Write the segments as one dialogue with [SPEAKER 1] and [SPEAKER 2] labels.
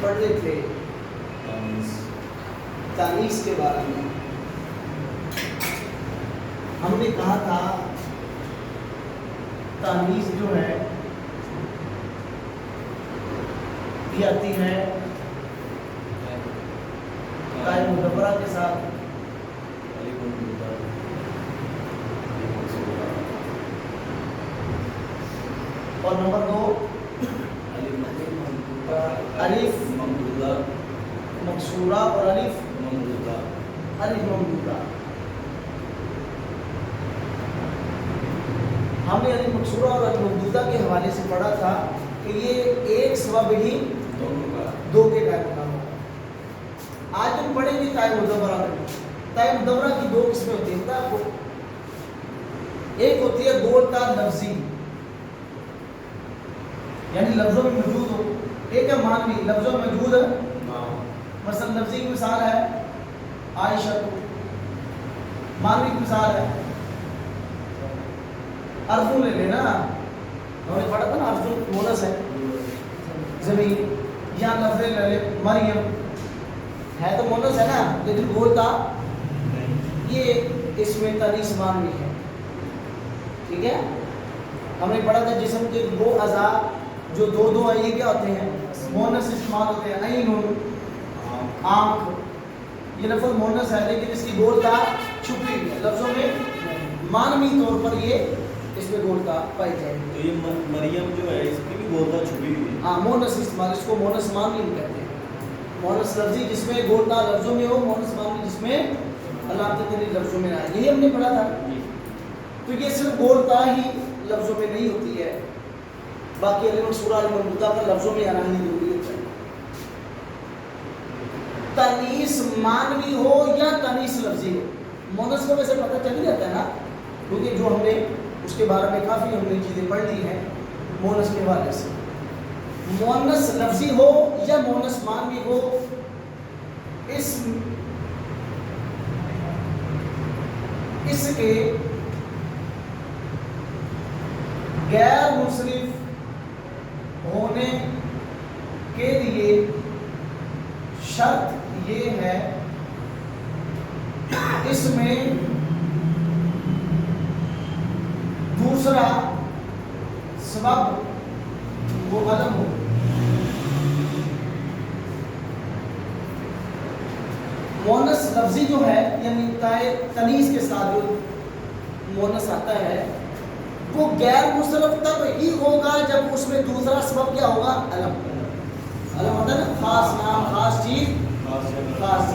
[SPEAKER 1] پڑھ رہے تھے تانیث کے بارے میں. ہم نے کہا تھا تانیث جو ہے یہ آتی ہے تائے مدبرہ کے ساتھ. اور نمبر 2 الف مقصورہ اور الف ممدودہ. ہم نے الف مقصورہ اور الف ممدودہ کے حوالے سے پڑھا تھا کہ یہ ایک سبب ہی دو کے قائم ہونا ہوگا. آج ہم پڑھیں گے تائے مدبرہ میں. تائے مدبرہ کی 2 قسمیں ہوتی ہیں آپ کو. ایک ہوتی ہے گول تا لفظی یعنی لفظوں میں موجود ہو. ایک ہے مانوی لفظوں میں موجود ہے. مثلا لفظی کی مثال ہے عائشہ. مانوی کی مثال ہے ارجن. لے لینا ہم نے پڑھا تھا نا ارجن مونس ہے زمین. یہاں لفظ لے لے مریم ہے تو مونس ہے نا لیکن بولتا یہ اس میں تانیث مانوی ہے. ٹھیک ہے. ہم نے پڑھا تھا جسم کے 2 اعضاء جو 2 ہیں یہ کیا ہوتے ہیں مونس استعمال ہوتے ہیں. عین آنکھ یہ لفظ مونس ہے لیکن اس کی گولتا چھپی ہوئی ہے لفظوں میں. مانوی طور پر یہ اس میں گولتا پائی جائے گی.
[SPEAKER 2] تو یہ مریم جو ہے اس کی بھی گولتا چھپی ہوئی ہے.
[SPEAKER 1] ہاں مونس استعمال اس کو مونس مانوی کہتے ہیں. مونس لفظی جس میں گولتا لفظوں میں ہو. مونس مانوی جس میں علامت تنی لفظوں میں آئے. یہی ہم نے پڑھا تھا. تو یہ صرف گولتا ہی لفظوں میں نہیں ہوتی ہے باقی الف مقصورہ الف ممدودہ کا لفظوں میں آنا ہی ضروری ہوتا ہے. تانیث مانوی ہو یا تانیث لفظی ہو. مونس کو ویسے پتہ چل ہی جاتا ہے نا کیونکہ جو ہم نے اس کے بارے میں کافی ہم نے چیزیں پڑھ لی ہیں مونس کے حوالے سے. مونس لفظی ہو یا مونس مانوی ہو اس کے غیر منصرف ہونے کے لیے شرط یہ ہے اس میں دوسرا سبب وہ علم ہو. مونس لفظی جو ہے یعنی تانیث کے ساتھ جو مونس آتا ہے وہ غیر مصرف تب ہی ہوگا جب اس میں دوسرا سبب کیا ہوگا علم. علم ہوتا ہے نا خاص نام خاص چیز خاص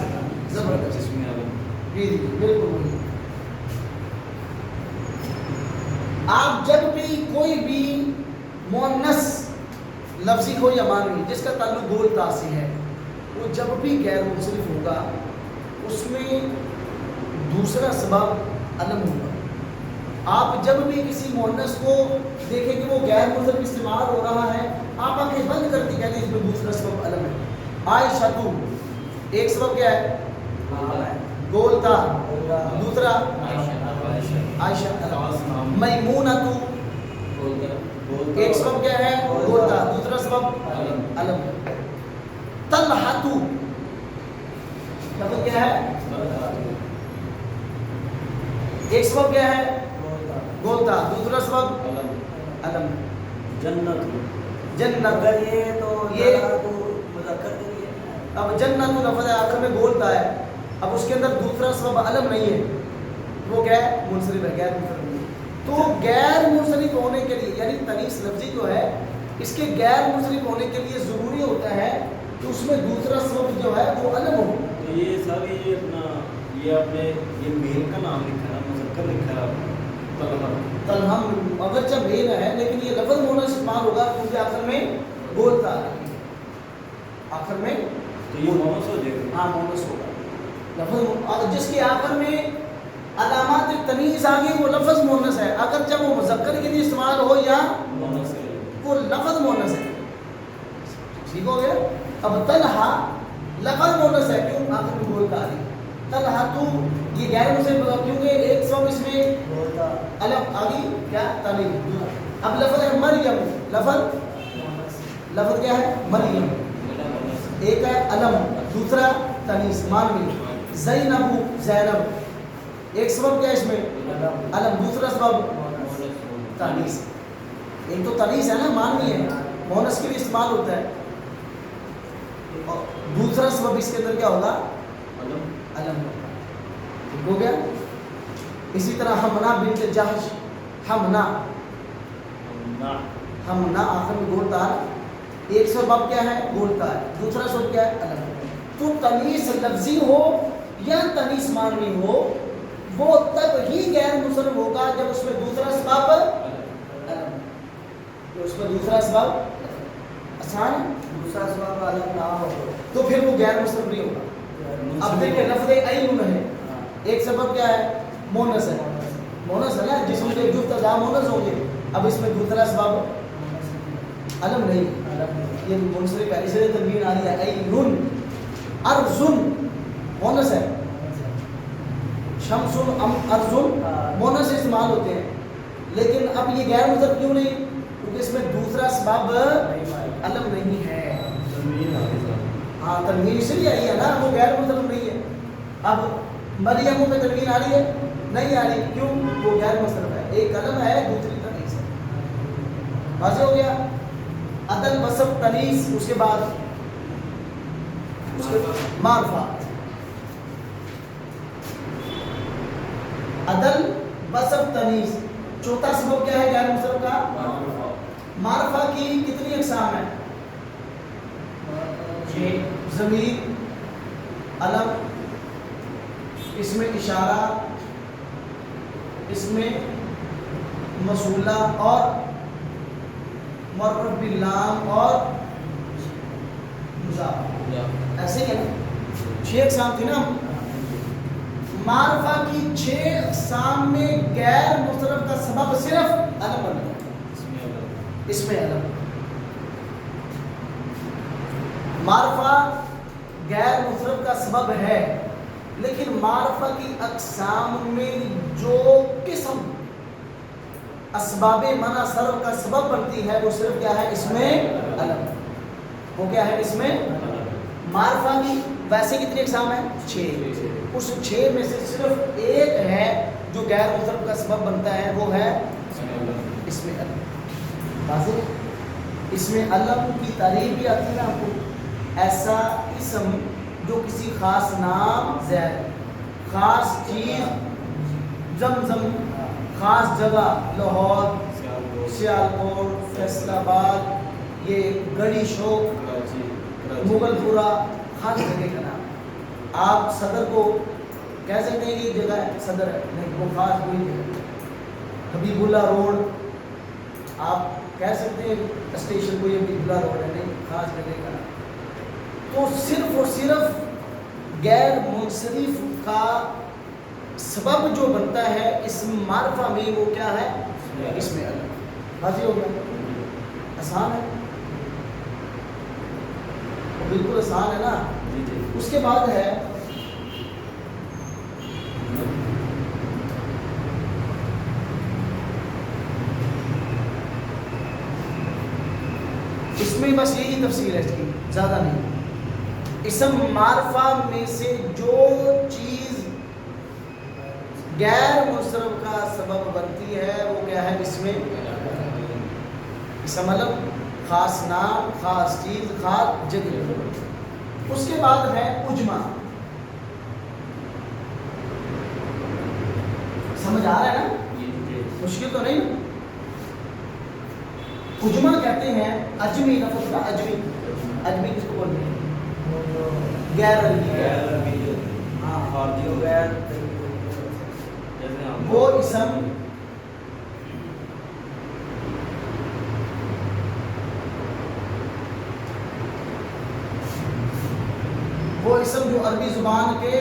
[SPEAKER 1] زبردست. بالکل. آپ جب بھی کوئی بھی مؤنث لفظی ہو یا مانوی جس کا تعلق گولتا سے ہے وہ جب بھی غیر منصرف ہوگا اس میں دوسرا سبب علم ہوگا. آپ جب بھی کسی مؤنث کو دیکھیں کہ وہ غیر منصرف استعمال ہو رہا ہے آپ آنکھیں بند کرتی کہتے ہیں اس میں دوسرا سبب علم ہے. عائشہ تو ایک سبب کیا ہے گولتا. دوسرا عائشہ. میمونہ تو ایک سبب کیا ہے گولتا. دوسرا سبب علم. طلحہ تو مطلب کیا ہے ایک سبب کیا ہے گولتا. دوسرا سبب علم. جنت
[SPEAKER 3] اگر یہ تو
[SPEAKER 1] یہ
[SPEAKER 3] مذکر کے لیے
[SPEAKER 1] اب جنت لفظ ہے آخر میں گولتا ہے. اب اس کے اندر دوسرا سبب علم نہیں ہے وہ کیا ہے منصرف ہے غیر منصرف. تو غیر منصرف ہونے کے لیے یعنی تانیث لفظی جو ہے اس کے غیر منصرف ہونے کے لیے ضروری ہوتا ہے کہ اس میں دوسرا سبب جو ہے وہ علم ہو.
[SPEAKER 2] تو یہ سب یہ اپنا یہ آپ نے یہ میل کا نام لکھا ہے مذکر لکھا ہے
[SPEAKER 1] طلحہ اگرچہ میل ہے لیکن یہ لفظ مونس استعمال ہوگا کیونکہ آخر میں گولتا آخر میں
[SPEAKER 2] تو یہ مونس ہو جائے گا.
[SPEAKER 1] ہاں مونس ہوگا لفظ جس کے آخر میں علامات تمیز آ گئی وہ لفظ مونس ہے اگرچہ وہ مذکر کے لیے استعمال ہو یا
[SPEAKER 2] مونس
[SPEAKER 1] وہ لفظ مونس ہے. ٹھیک ہو گیا. اب طلحہ لفظ مونس ہے کیوں آخر میں گولتا آ رہی. طلحہ تو یہ غیر منصرف کیونکہ ایک سبب اس میں علم آ گئی کیا تعلیم. اب لفظ ہے مریم. لفظ کیا ہے مریم. ایک ہے علم، دوسرا تنیس مانوی. زینب زینب، ایک سبب کیا ہے اس میں؟ علم، دوسرا سبب تنیس. ایک تو تنیس ہے نا، مانوی ہے، مونس کے لیے استعمال ہوتا ہے، اور دوسرا سبب اس کے اندر کیا ہوگا؟ علم. ٹھیک ہو گیا. اسی طرح حمنا بنت جہش، حمنا حمنا آخر میں گول تار، ایک سبب کیا ہے؟ گول تار، دوسرا سبب کیا ہے؟ علم. تو تنیس لفظی ہو یا تنیس مانوی ہو، وہ تب ہی غیر منصرف ہوگا جب اس میں دوسرا سبب علم، تو اس میں دوسرا سبب آسان ہے،
[SPEAKER 3] دوسرا سبب علم نہ ہو
[SPEAKER 1] تو پھر وہ غیر منصرف نہیں ہوگا. اب دیکھیں لفظ عین ہے، ایک سبب کیا ہے؟ مونس ہے، مونس ہے نا، جس میں ایک جفت اعضاء مونس ہوں گے. اب اس میں دوسرا سبب علم نہیں، یہ منصرف ہے، اس لیے تنوین آ رہی ہے. عین ارزن مونس ہے، شمس ارزن مونس استعمال ہوتے ہیں، لیکن اب یہ غیر منصرف کیوں نہیں؟ کیونکہ اس میں دوسرا سبب علم نہیں ہے. ہاں تنوین اس لیے آئی ہے نا، وہ غیر منصرف نہیں ہے. اب مریم میں تنوین آ رہی ہے؟ نہیں آ رہی، کیوں؟ وہ غیر منصرف ہے، ایک علم ہے دوسری تنیس ہے. واضح ہو گیا. عدل وصف تنیس، اس کے بعد معرفہ. عدل وصف تنیس، چوتھا سبب کیا ہے غیر منصرف کا؟ معرفہ کی کتنی اقسام ہیں؟ ضمیر، علم، اس میں اشارہ، اس میں موصولہ اور معرف باللام اور مضاف. ایسے ہی ہے نا، 6 اقسام تھی نا. معرفہ کی 6 اقسام میں غیر منصرف کا سبب صرف علم بنتا ہے، اس میں علم. معرفہ غیر منصرف کا سبب ہے، لیکن معرفہ کی اقسام میں جو قسم اسباب منع صرف کا سبب بنتی ہے وہ صرف کیا ہے؟ اس میں علم. وہ کیا ہے؟ اس میں معرفہ کی ویسے کتنی اقسام ہیں؟ 6. اس 6 میں سے صرف ایک ہے جو غیر منصرف کا سبب بنتا ہے، وہ ہے اس میں علم. واضح؟ اس میں علم کی تعریف بھی آتی ہے آپ کو. ایسا اسم جو کسی خاص نام، زید، خاص چیز، زمزم، خاص جگہ، لاہور، سیالکوٹ، فیصل آباد، یہ گڑی شوق، مغل پورہ، خاص جگہ کا نام. آپ صدر کو کہہ سکتے ہیں کہ یہ جگہ ہے صدر ہے، نہیں، وہ خاص کوئی جگہ. حبیب اللہ روڈ آپ کہہ سکتے ہیں اسٹیشن کو یہ حبیب اللہ روڈ ہے، نہیں، خاص جگہ کا نام. تو صرف اور صرف غیر منصرف کا سبب جو بنتا ہے اس معرفہ میں، وہ کیا ہے؟ اس میں علم. واضح ہو گیا؟ آسان ہے، بالکل آسان ہے نا. اس کے بعد ہے اس میں بس یہی تفصیل ہے اس کی، زیادہ نہیں. اسم معرفہ میں سے جو چیز غیر منصرف کا سبب بنتی ہے وہ کیا ہے؟ اس میں اسم علم، خاص نام، خاص چیز، خاص جگہ. اس کے بعد ہے اجماع. سمجھ آ رہا ہے نا؟ مشکل تو نہیں. اجماع کہتے ہیں اجمی لفظ کا. اجمی کس کو بولتے ہیں؟ غیر عربی. ہاں، غیر وہ اسم جو عربی زبان کے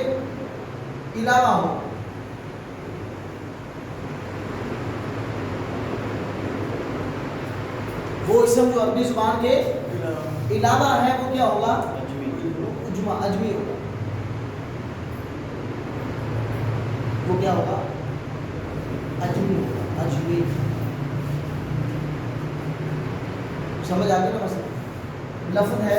[SPEAKER 1] علاوہ ہو. وہ اسم جو عربی زبان کے علاوہ ہے وہ کیا ہوگا؟ اجمی ہوگا. وہ کیا ہوگا؟ اجمی ہوگا. اجمی. سمجھ آ گیا نا مسئلہ؟ لفظ ہے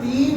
[SPEAKER 1] 3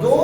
[SPEAKER 1] 2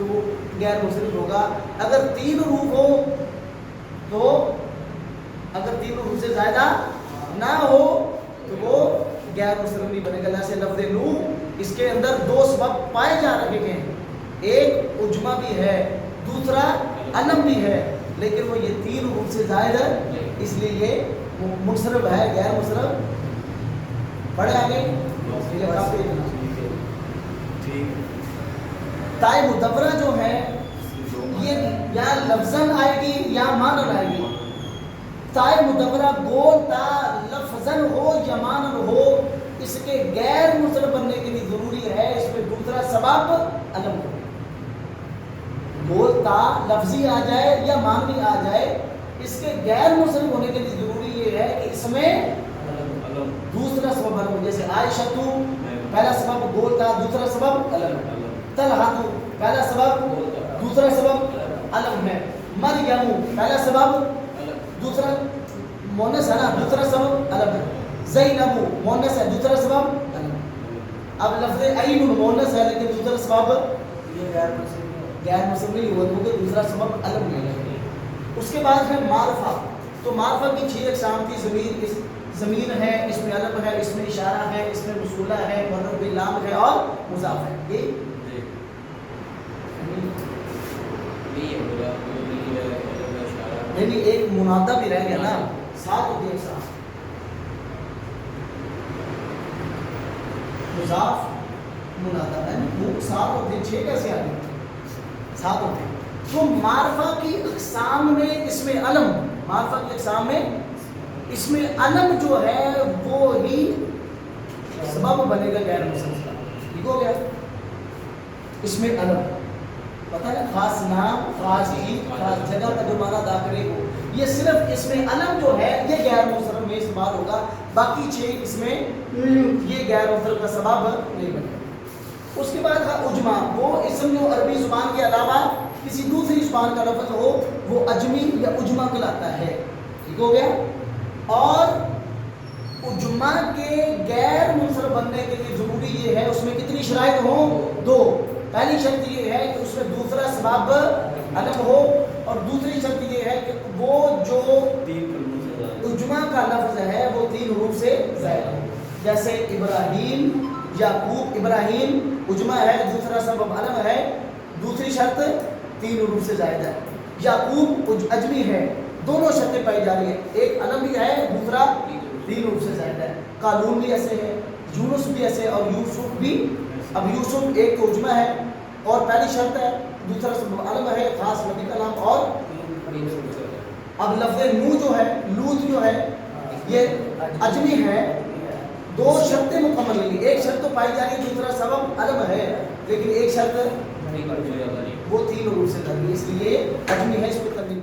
[SPEAKER 1] تو وہ غیر منصرف ہوگا. اگر 3 حروف ہو تو اگر 3 حروف سے زائدہ نہ ہو تو وہ غیر منصرف نہیں بنے گا. جیسے لفظ نو اس کے اندر 2 سبب پائے جا رہے ہیں, ایک عجمہ بھی ہے, دوسرا علم بھی ہے, لیکن وہ یہ 3 حروف سے زائد ہے, اس لیے یہ منصرف ہے, غیر منصرف. پڑھے آگے تائے مدورہ جو ہے یہ یا لفظاً آئے گی یا معنی آئے گی. تائے مدورہ گول تا لفظاً ہو یا معنی ہو, اس کے غیر منصرف بننے کے لیے ضروری ہے اس میں دوسرا سبب علم ہو. گول تا لفظی آ جائے یا معنی آ جائے, اس کے غیر منصرف ہونے کے لیے ضروری یہ ہے کہ اس میں دوسرا سبب علم ہو. جیسے عائشہ پہلا سبب گول تا, دوسرا سبب علم. طلحہ پہلا سبب, دوسرا سبب علم ہے. مریم پہلا سبب, دوسرا مونس ہے نا, دوسرا سبب علم ہے. زینب مونس ہے, دوسرا سبب علم. اب لفظ عین مونس ہے لیکن دوسرا سبب
[SPEAKER 3] یہ غیر منصرف
[SPEAKER 1] غیر منصرف نہیں ہوا کیونکہ دوسرا سبب علم نہیں ہے. اس کے بعد ہے معرفہ. تو معرفہ کی 6 اقسام تھی. ضمیر ہے, اس میں علم ہے, اس میں اشارہ ہے, اس میں موصولہ ہے, معرف باللام ہے اور مضاف ہے. یہ نہیں ایک منادہ بھی رہ گیا نا, 7 ہوتی ہے اقسام. مضاف منادہ ہے, وہ 7 ہوتے ہیں. 6 کیسے آ گئے؟ 7 ہوتے ہیں. تو معرفہ کی اقسام میں اس میں علم, معرفہ کی اقسام میں اس میں علم جو ہے وہ ہی سبب بنے گا غیر منصرف کا. ٹھیک ہو گیا. اس میں علم پتہ ہے, خاص نام, خاص چیز, خاص جگہ کا جو معنی ادا کرے ہو, یہ صرف اس میں علم جو ہے یہ غیر منصرف میں استعمال ہوگا. باقی 6 اس میں یہ غیر منصرف کا سبب نہیں بنے گا. اس کے بعد ہے عجمہ. وہ اسم جو عربی زبان کے علاوہ کسی دوسری زبان کا لفظ ہو وہ عجمی یا عجمہ کہلاتا ہے. ٹھیک ہو گیا. اور عجمہ کے غیر منصرف بننے کے لیے ضروری یہ ہے اس میں کتنی شرائط ہوں؟ 2. پہلی شرط یہ ہے کہ اس میں دوسرا سبب علم ہو, اور دوسری شرط یہ ہے کہ وہ جو عجمہ کا لفظ ہے وہ 3 حروف سے زائد ہو. جیسے ابراہیم, یعقوب. ابراہیم عجمہ ہے, دوسرا سبب علم ہے, دوسری شرط 3 حروف سے زائد ہے. یعقوب عجمی ہے, دونوں شرطیں پائی جا رہی ہیں, ایک علم بھی ہے, دوسرا 3 حروف سے زائد ہے. قالون بھی ایسے ہے, یونس بھی ایسے, اور یوسف بھی. اب یوسف ایک تو عجمہ ہے اور پہلی شرط ہے, دوسرا سبب علم ہے, خاص نبی کا نام. اور اب لفظ نو جو ہے, لوط جو ہے, یہ عجمی ہے. 2 شرطیں مکمل نہیں, ایک شرط تو پائی جا رہی ہے, دوسرا سبب علم ہے, لیکن ایک شرط وہ 3 حروف سے کر لی, اس لیے عجمی ہے, اس پہ کرنی